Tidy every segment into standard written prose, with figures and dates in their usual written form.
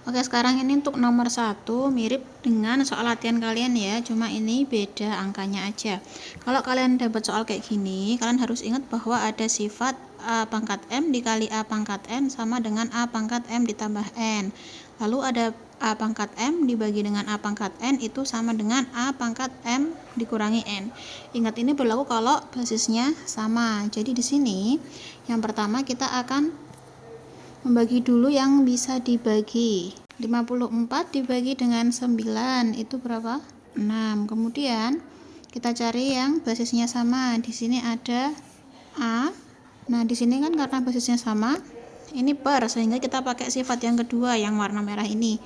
Oke, sekarang ini untuk nomor 1 mirip dengan soal latihan kalian ya, cuma ini beda angkanya aja. Kalau kalian dapat soal kayak gini, kalian harus ingat bahwa ada sifat A pangkat M dikali A pangkat N sama dengan A pangkat M ditambah N. Lalu ada A pangkat M dibagi dengan A pangkat N itu sama dengan A pangkat M dikurangi N. Ingat, ini berlaku kalau basisnya sama. Jadi di sini yang pertama kita akan membagi dulu yang bisa dibagi. 54 dibagi dengan 9 itu berapa? 6. Kemudian kita cari yang basisnya sama. Di sini ada A. Nah, di sini kan karena basisnya sama, ini per, sehingga kita pakai sifat yang kedua yang warna merah ini.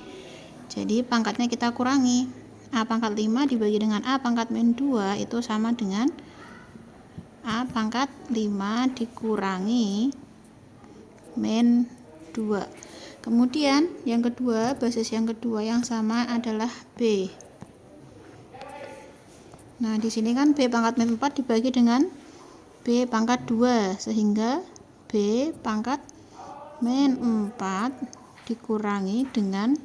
Jadi pangkatnya kita kurangi. A pangkat 5 dibagi dengan A pangkat min 2 itu sama dengan A pangkat 5 dikurangi min 2. Kemudian yang kedua, basis yang kedua yang sama adalah B. Nah, di sini kan B pangkat min 4 dibagi dengan B pangkat 2, sehingga B pangkat min 4 dikurangi dengan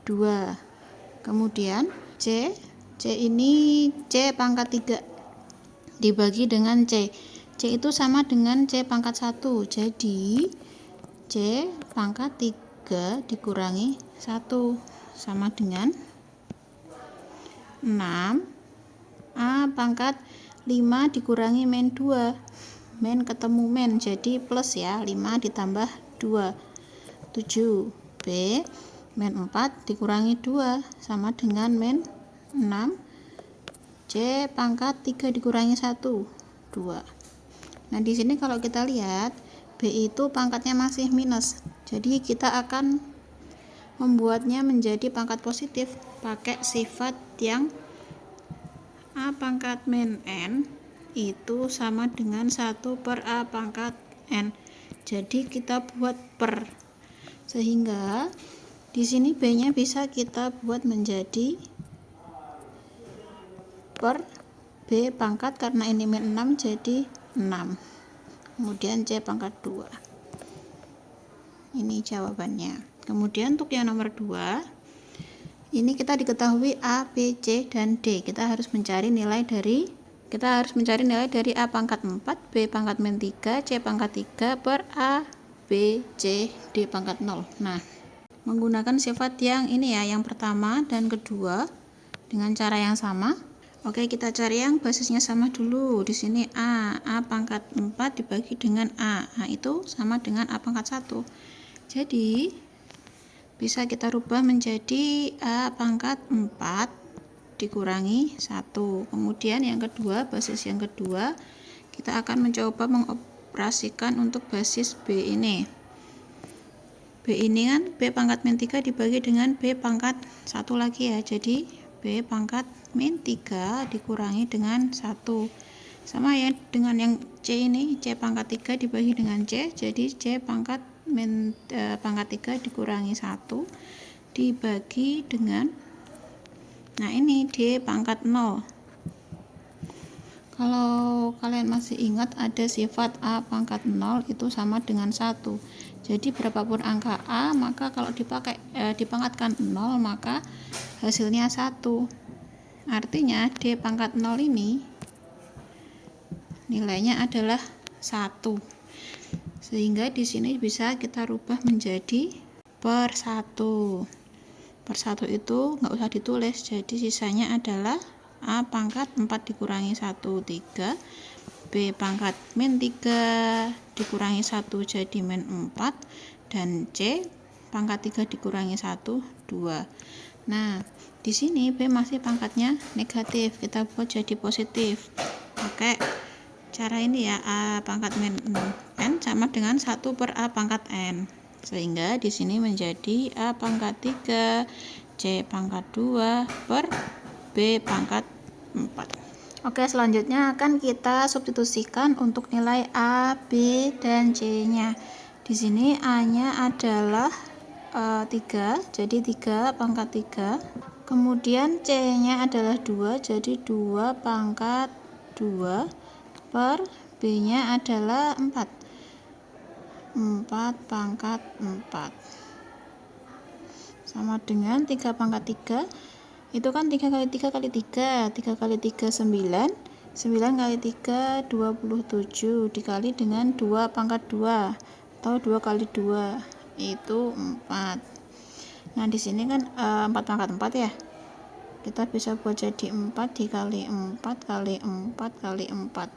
2. Kemudian C ini C pangkat 3 dibagi dengan C. C itu sama dengan C pangkat 1. Jadi C pangkat 3 dikurangi 1 sama dengan 6. A pangkat 5 dikurangi min 2. Min ketemu min, jadi plus ya, 5 ditambah 2. 7. B min 4 dikurangi 2 sama dengan min 6. C pangkat 3 dikurangi 1, 2. Nah, di sini kalau kita lihat B itu pangkatnya masih minus, jadi kita akan membuatnya menjadi pangkat positif pakai sifat yang A pangkat min N itu sama dengan 1 per A pangkat N. Jadi kita buat per, sehingga di sini B nya bisa kita buat menjadi per B pangkat, karena ini min 6 jadi 6. Kemudian C pangkat 2. Ini jawabannya. Kemudian untuk yang nomor 2, ini kita diketahui A, B, C, dan D. Kita harus mencari nilai dari A pangkat 4, B pangkat min 3, C pangkat 3 per A, B, C, D pangkat 0. Nah, menggunakan sifat yang ini ya, yang pertama dan kedua dengan cara yang sama. Oke, kita cari yang basisnya sama dulu. Di sini A pangkat 4 dibagi dengan A. Nah, itu sama dengan A pangkat 1. Jadi, bisa kita rubah menjadi A pangkat 4 dikurangi 1. Kemudian yang kedua, basis yang kedua, kita akan mencoba mengoperasikan untuk basis B ini. B ini kan B pangkat min 3 dibagi dengan B pangkat 1 lagi ya. Jadi, B pangkat min 3 dikurangi dengan 1. Sama ya dengan yang C ini, C pangkat 3 dibagi dengan C, jadi C pangkat pangkat 3 dikurangi 1 dibagi dengan, nah ini D pangkat 0. Kalau kalian masih ingat, ada sifat A pangkat 0 itu sama dengan 1. Jadi berapapun angka A, maka kalau dipangkatkan 0, maka hasilnya 1. Artinya D pangkat 0 ini nilainya adalah 1. Sehingga di sini bisa kita rubah menjadi per 1. Per 1 itu nggak usah ditulis, jadi sisanya adalah A pangkat 4 dikurangi 1, 3. B pangkat min 3 dikurangi 1 jadi min 4. Dan C pangkat 3 dikurangi 1, 2. Nah, di sini B masih pangkatnya negatif, kita buat jadi positif pakai cara ini ya, A pangkat min N sama dengan 1 per A pangkat N, sehingga di sini menjadi A pangkat 3 C pangkat 2 per B pangkat 4. Oke, selanjutnya akan kita substitusikan untuk nilai A, B, dan C nya. Di sini A nya adalah 3, jadi 3 pangkat 3. Kemudian C nya adalah 2, jadi 2 pangkat 2 per B nya adalah 4 pangkat 4. sama dengan 3 pangkat 3. Itu kan 3 kali 3 kali 3. 3 kali 3 9. 9 kali 3 27 dikali dengan 2 pangkat 2 atau 2 kali 2 itu 4. Nah, di sini kan 4 pangkat 4 ya. Kita bisa buat jadi 4 dikali 4 kali 4 kali 4.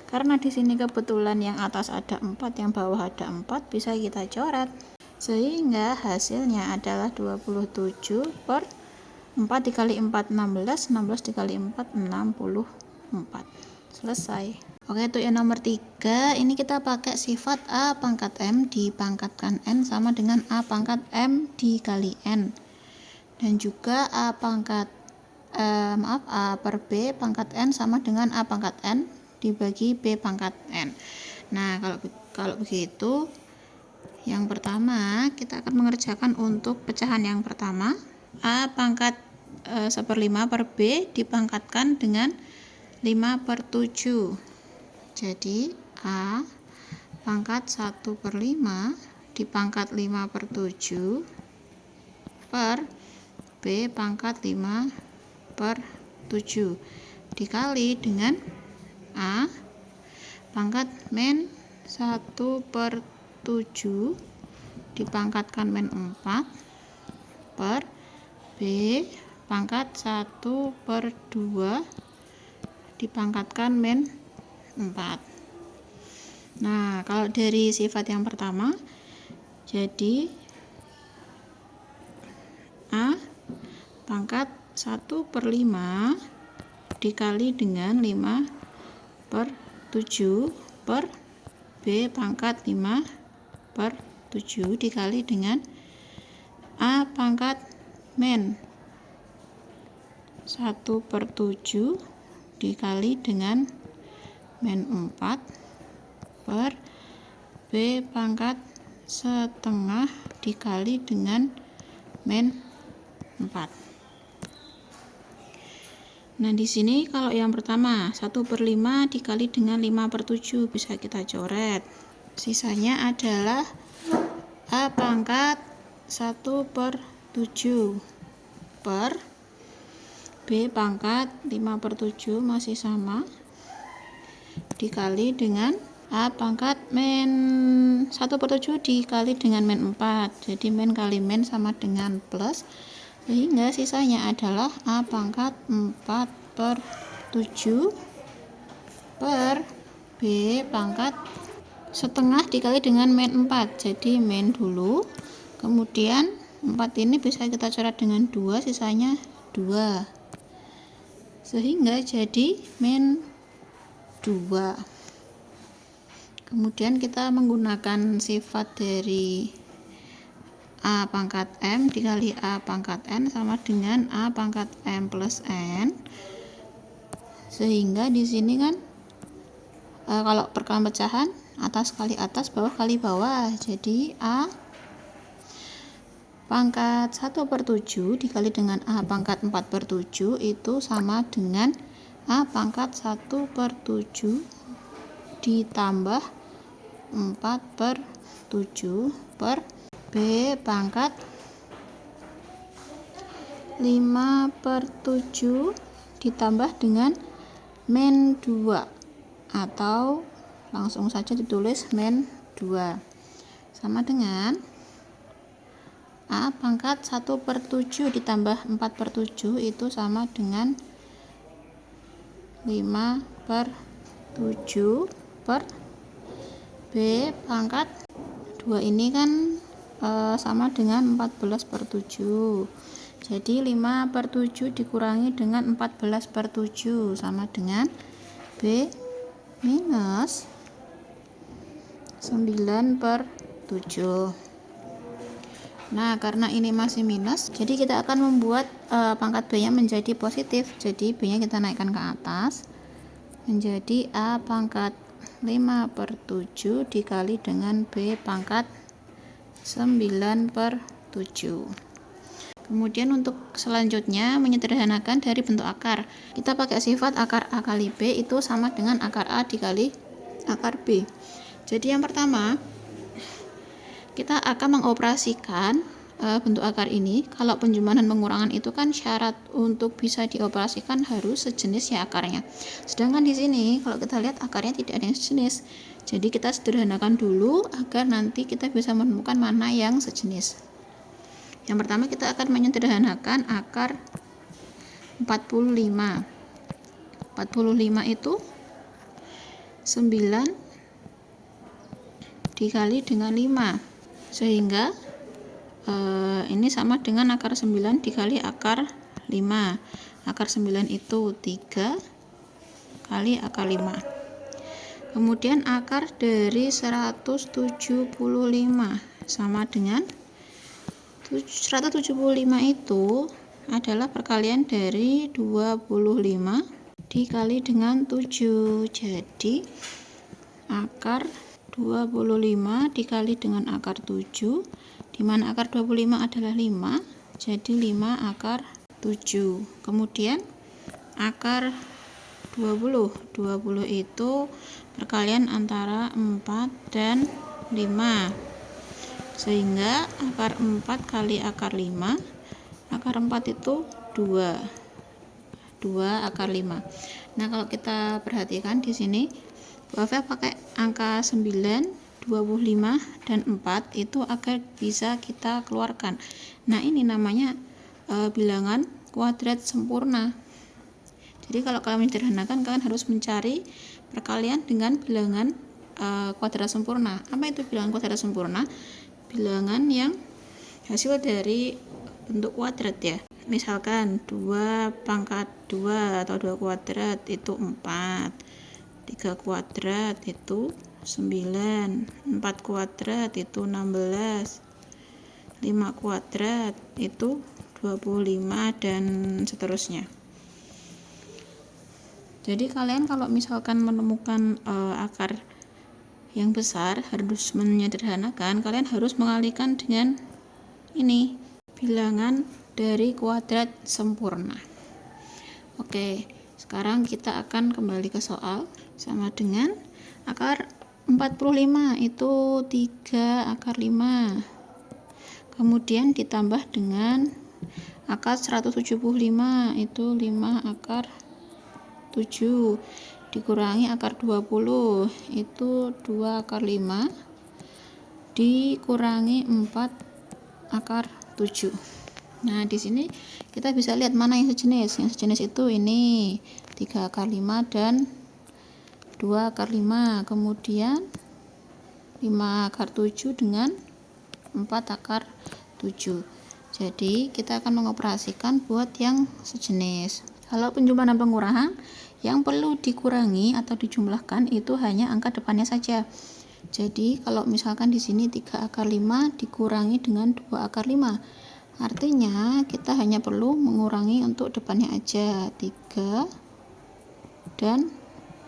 Karena di sini kebetulan yang atas ada 4, yang bawah ada 4, bisa kita coret. Sehingga hasilnya adalah 27 per 4 dikali 4 16, 16 dikali 4 64. Selesai. Oke, untuk yang nomor 3, ini kita pakai sifat A pangkat M dipangkatkan N sama dengan A pangkat M dikali N. Dan juga A per B pangkat N sama dengan A pangkat N dibagi B pangkat N. Nah, kalau begitu, yang pertama kita akan mengerjakan untuk pecahan yang pertama. A pangkat 1/5 per B dipangkatkan dengan 5 per 7. Jadi A pangkat 1/5 dipangkat 5 per 7 per B pangkat 5 per 7 dikali dengan A pangkat min 1 per 7 dipangkatkan min 4 per B pangkat 1 per 2 dipangkatkan min 4. Nah, kalau dari sifat yang pertama, jadi A pangkat 1/5 dikali dengan 5 per 7 per B pangkat 5 per 7 dikali dengan A pangkat min 1 per 7 dikali dengan min 4 per B pangkat setengah dikali dengan min 4. Nah, di sini kalau yang pertama 1/5 dikali dengan 5 per 7 bisa kita coret. Sisanya adalah A pangkat 1 per 7 per B pangkat 5 per 7 masih sama dikali dengan A pangkat min 1 per 7 dikali dengan min 4. Jadi min kali min sama dengan plus, sehingga sisanya adalah A pangkat 4 per 7 per B pangkat setengah dikali dengan min 4. Jadi min dulu, kemudian 4 ini bisa kita coret dengan 2, sisanya 2, sehingga jadi min 2. Kemudian kita menggunakan sifat dari A pangkat M dikali A pangkat N sama dengan A pangkat M plus N. Sehingga di sini kan kalau perkalian pecahan atas kali atas, bawah kali bawah. Jadi A pangkat 1 per 7 dikali dengan A pangkat 4 per 7 itu sama dengan A pangkat 1 per 7 ditambah 4 per 7 per B pangkat 5 per 7 ditambah dengan min 2, atau langsung saja ditulis min 2 sama dengan A pangkat 1 per 7 ditambah 4 per 7 itu sama dengan 5 per 7 per B pangkat 2 ini kan sama dengan 14 per 7. Jadi 5 per 7 dikurangi dengan 14 per 7 sama dengan B minus 9 per 7. Nah, karena ini masih minus, jadi kita akan membuat pangkat B nya menjadi positif. Jadi B nya kita naikkan ke atas menjadi A pangkat 5 per 7 dikali dengan B pangkat 9 per 7. Kemudian untuk selanjutnya menyederhanakan dari bentuk akar. Kita pakai sifat akar A kali B itu sama dengan akar A dikali akar B. Jadi yang pertama, kita akan mengoperasikan bentuk akar ini, kalau penjumlahan dan pengurangan itu kan syarat untuk bisa dioperasikan harus sejenis ya akarnya. Sedangkan di sini kalau kita lihat akarnya tidak ada yang sejenis. Jadi kita sederhanakan dulu agar nanti kita bisa menemukan mana yang sejenis. Yang pertama kita akan menyederhanakan akar 45. 45 itu 9 dikali dengan 5, sehingga ini sama dengan akar 9 dikali akar 5. Akar 9 itu 3 kali akar 5. Kemudian akar dari 175 sama dengan 175 itu adalah perkalian dari 25 dikali dengan 7. Jadi akar 25 dikali dengan akar 7, di mana akar 25 adalah 5, jadi 5 akar 7. Kemudian akar 20 itu perkalian antara 4 dan 5, sehingga akar 4 kali akar 5, akar 4 itu 2 akar 5. Nah, kalau kita perhatikan di sini Bu Afel pakai angka 9, 25 dan 4 itu agar bisa kita keluarkan. Nah, ini namanya bilangan kuadrat sempurna. Jadi kalau kalian menyederhanakan, kalian harus mencari perkalian dengan bilangan kuadrat sempurna. Apa itu bilangan kuadrat sempurna? Bilangan yang hasil dari bentuk kuadrat ya. Misalkan 2 pangkat 2 atau 2 kuadrat itu 4, 3 kuadrat itu 9, 4 kuadrat itu 16, 5 kuadrat itu 25 dan seterusnya. Jadi kalian kalau misalkan menemukan akar yang besar harus menyederhanakan, kalian harus mengalihkan dengan ini, bilangan dari kuadrat sempurna. Oke, sekarang kita akan kembali ke soal. Sama dengan akar 45 itu 3 akar 5. Kemudian ditambah dengan akar 175 itu 5 akar 7, dikurangi akar 20 itu 2 akar 5, dikurangi 4 akar 7. Nah, di sini kita bisa lihat mana yang sejenis. Yang sejenis itu ini 3 akar 5 dan 2 akar 5. Kemudian 5 akar 7 dengan 4 akar 7. Jadi kita akan mengoperasikan buat yang sejenis. Kalau penjumlahan dan pengurangan, yang perlu dikurangi atau dijumlahkan itu hanya angka depannya saja. Jadi kalau misalkan di sini 3 akar 5 dikurangi dengan 2 akar 5, artinya kita hanya perlu mengurangi untuk depannya aja, 3 dan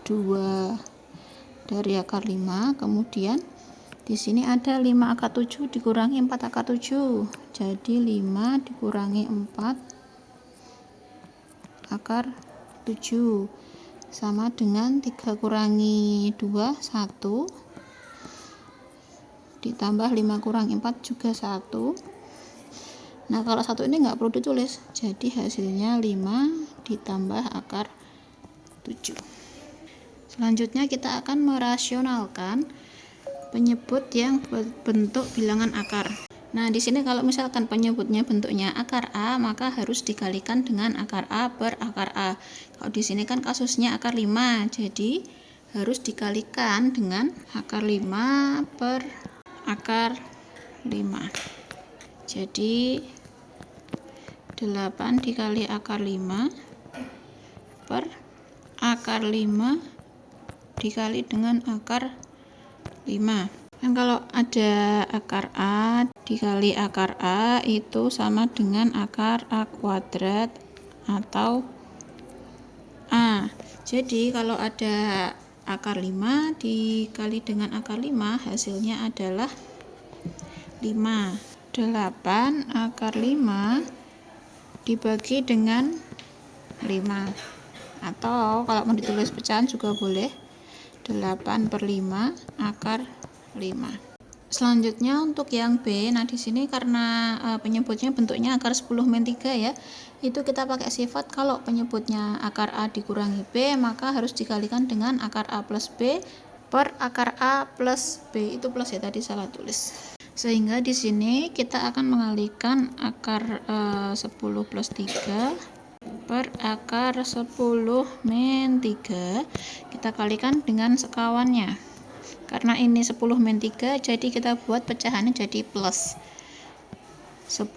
2 dari akar 5. Kemudian di sini ada 5 akar 7 dikurangi 4 akar 7, jadi 5 dikurangi 4 akar 7 sama dengan 3 kurangi 2, 1, ditambah 5 kurangi 4 juga 1. Nah, kalau 1 ini nggak perlu ditulis, jadi hasilnya 5 ditambah akar 7. Selanjutnya kita akan merasionalkan penyebut yang berbentuk bilangan akar. Nah, di sini kalau misalkan penyebutnya bentuknya akar A, maka harus dikalikan dengan akar A per akar A. Kalau di sini kan kasusnya akar 5, jadi harus dikalikan dengan akar 5 per akar 5. Jadi 8 dikali akar 5 per akar 5 dikali dengan akar 5. Dan kalau ada akar A dikali akar A itu sama dengan akar A kuadrat atau A. Jadi kalau ada akar 5 dikali dengan akar 5 hasilnya adalah 5. 8 akar 5 dibagi dengan 5. Atau kalau mau ditulis pecahan juga boleh, 8 per 5 akar 5. Selanjutnya untuk yang B, nah di sini karena penyebutnya bentuknya akar 10 min 3 ya, itu kita pakai sifat kalau penyebutnya akar A dikurangi B, maka harus dikalikan dengan akar A plus B per akar A plus B, itu plus ya, tadi salah tulis. Sehingga di sini kita akan mengalihkan akar 10 plus 3 per akar 10 min 3, kita kalikan dengan sekawannya. Karena ini 10 min 3, jadi kita buat pecahannya jadi plus 10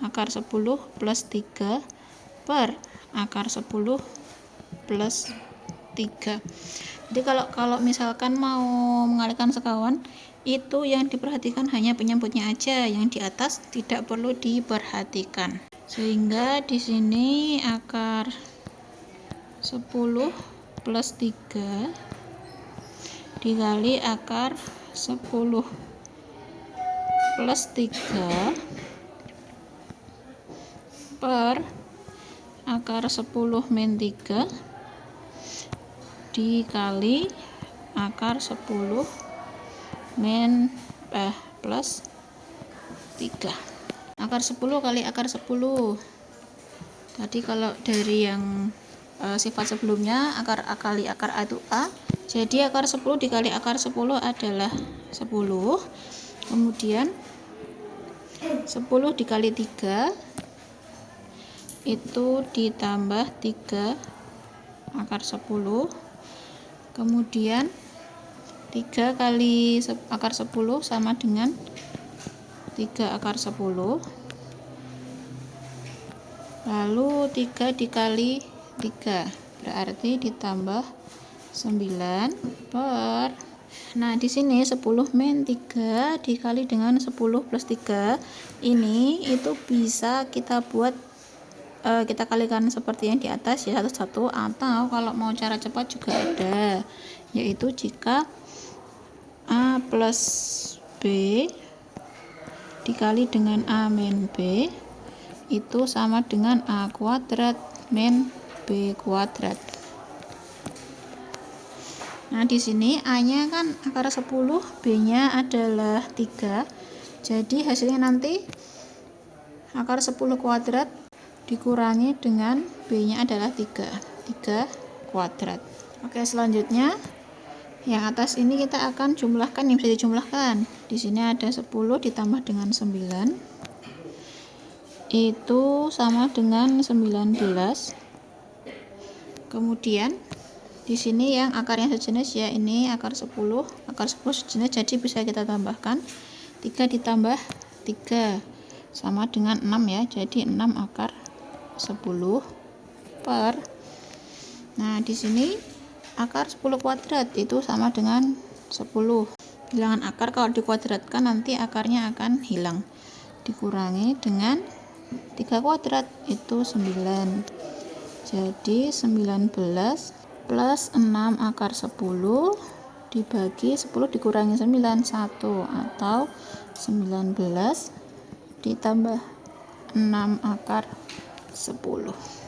akar 10 plus 3 per akar 10 plus 3. Jadi kalau misalkan mau mengalihkan sekawan, itu yang diperhatikan hanya penyebutnya aja, yang di atas tidak perlu diperhatikan. Sehingga di sini akar 10 plus 3 dikali akar 10 plus 3 per akar 10 min 3 dikali akar 10 min plus 3. Akar 10 kali akar 10. Tadi kalau dari yang sifat sebelumnya akar A kali akar A itu A, jadi akar 10 dikali akar 10 adalah 10. Kemudian 10 dikali 3 itu ditambah 3 akar 10. Kemudian 3 kali akar 10 sama dengan 3 akar 10. Lalu 3 dikali 3 berarti ditambah 9 per, nah di sini 10 min 3 dikali dengan 10 plus 3 ini itu bisa kita buat kita kalikan seperti yang di atas ya, satu-satu, atau kalau mau cara cepat juga ada, yaitu jika A plus B dikali dengan A min B itu sama dengan A kuadrat min B kuadrat. Nah, di sini A-nya kan akar 10, B-nya adalah 3. Jadi hasilnya nanti akar 10 kuadrat dikurangi dengan B-nya adalah 3 kuadrat. Oke, selanjutnya yang atas ini kita akan jumlahkan, yang bisa dijumlahkan. Di sini ada 10 ditambah dengan 9. Itu sama dengan 19. Kemudian di sini yang akarnya sejenis ya, ini akar 10 sejenis, jadi bisa kita tambahkan 3 ditambah 3 sama dengan 6 ya, jadi 6 akar 10 per, nah di sini akar 10 kuadrat itu sama dengan 10. Bilangan akar kalau dikuadratkan nanti akarnya akan hilang, dikurangi dengan 3 kuadrat itu 9, jadi 19 plus 6 akar 10 dibagi 10 dikurangi 9, 1, atau 19 ditambah 6 akar 10.